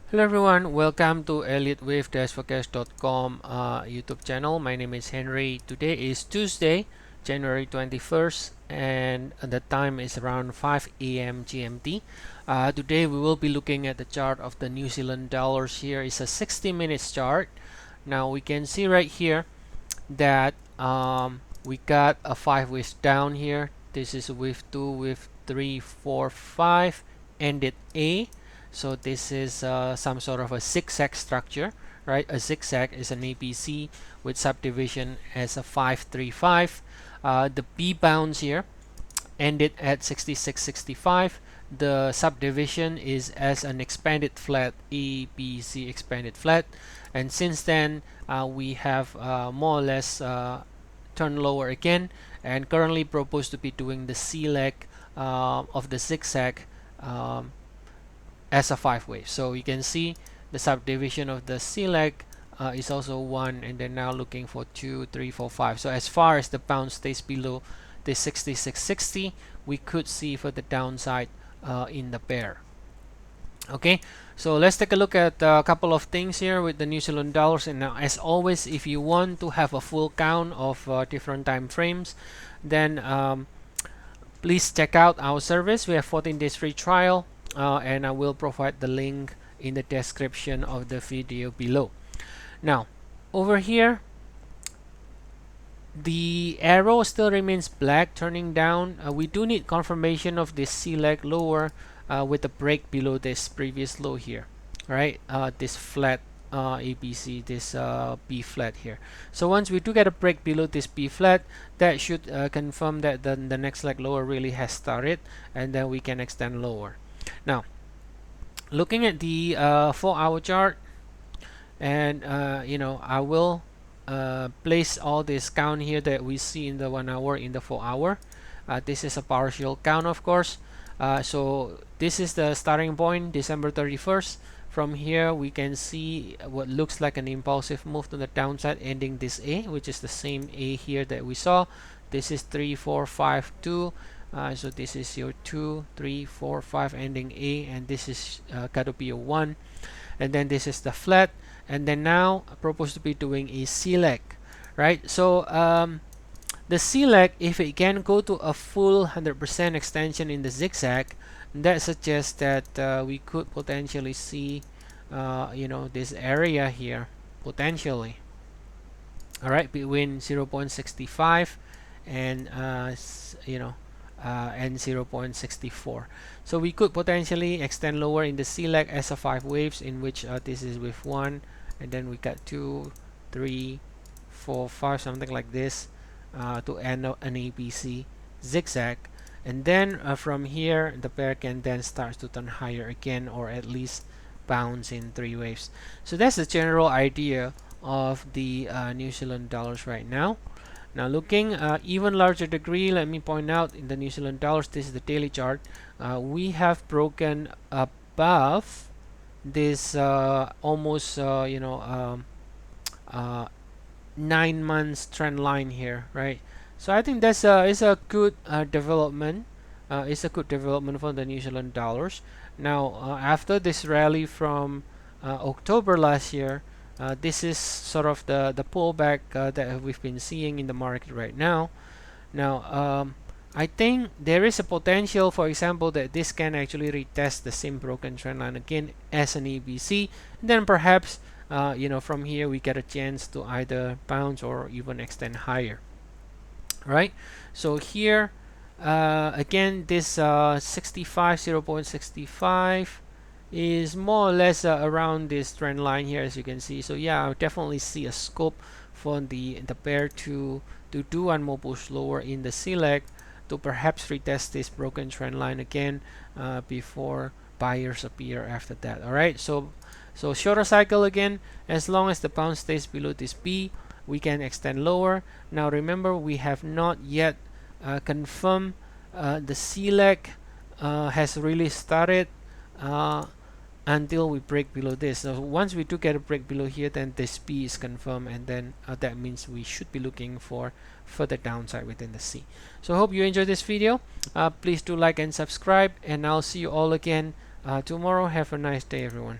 Hello everyone, welcome to Elliott Wave Forecast.com YouTube channel. My name is Henry. Today is Tuesday, January 21st, and the time is around 5 a.m. GMT. Today we will be looking at the chart of the New Zealand dollars. Here is a 60 minutes chart. Now we can see right here that we got a 5 waves down here. This is wave 2, wave 3, 4, 5, ended A. So this is some sort of a zigzag structure, right? A zigzag is an ABC with subdivision as a 535. The B bounce here ended at 66.65. The subdivision is as an expanded flat, ABC expanded flat, and since then we have more or less turned lower again, and currently proposed to be doing the C leg of the zigzag as a 5 wave. So you can see the subdivision of the C leg is also 1, and then now looking for 2, 3, 4, 5. So as far as the bounce stays below the 66.60, we could see for the downside in the pair. Okay, so let's take a look at a couple of things here with the New Zealand dollars. And now, as always, if you want to have a full count of different time frames, then please check out our service. We have 14 days free trial, and I will provide the link in the description of the video below. Now, over here, the arrow still remains black, turning down. We do need confirmation of this C leg lower with a break below this previous low here, right? This flat ABC, this B flat here. So once we do get a break below this B flat, that should confirm that the next leg lower really has started, and then we can extend lower. Now, looking at the 4-hour chart, and I will place all this count here that we see in the 1 hour in the 4 hour. This is a partial count, of course. So this is the starting point, December 31st. From here we can see what looks like an impulsive move to the downside, ending this A, which is the same A here that we saw. This is 3, 4, 5, 2. So this is your 2, 3, 4, 5 ending A, and this is got to be a 1. And then this is the flat, and then now I propose to be doing a C leg, right? So the C leg, if it can go to a full 100% extension in the zigzag, that suggests that we could potentially see this area here potentially, all right, between 0.65 and and 0.64. So we could potentially extend lower in the C leg as a 5 waves, in which this is with 1, and then we got 2, 3, 4, 5, something like this, to end up an ABC zigzag. And then from here the pair can then start to turn higher again, or at least bounce in 3 waves. So that's the general idea of the New Zealand dollars right now. Now, looking even larger degree, let me point out in the New Zealand dollars, this is the daily chart. We have broken above this almost 9 months trend line here, right? So I think that's is a good development. It's a good development for the New Zealand dollars. Now, after this rally from October last year, this is sort of the pullback that we've been seeing in the market right now. Now, I think there is a potential, for example, that this can actually retest the same broken trend line again as an ABC. And then perhaps, from here we get a chance to either bounce or even extend higher. Right? So here, again, this 65, 0.65 is more or less around this trend line here, as you can see. So yeah, I definitely see a scope for the pair to do one more push lower in the C leg to perhaps retest this broken trend line again before buyers appear after that. All right, so shorter cycle again, as long as the bounce stays below this B, we can extend lower. Now remember, we have not yet confirmed the C leg has really started until we break below this. So once we do get a break below here, then this B is confirmed, and then that means we should be looking for further downside within the C. So I hope you enjoyed this video. Please do like and subscribe, and I'll see you all again tomorrow. Have a nice day, everyone.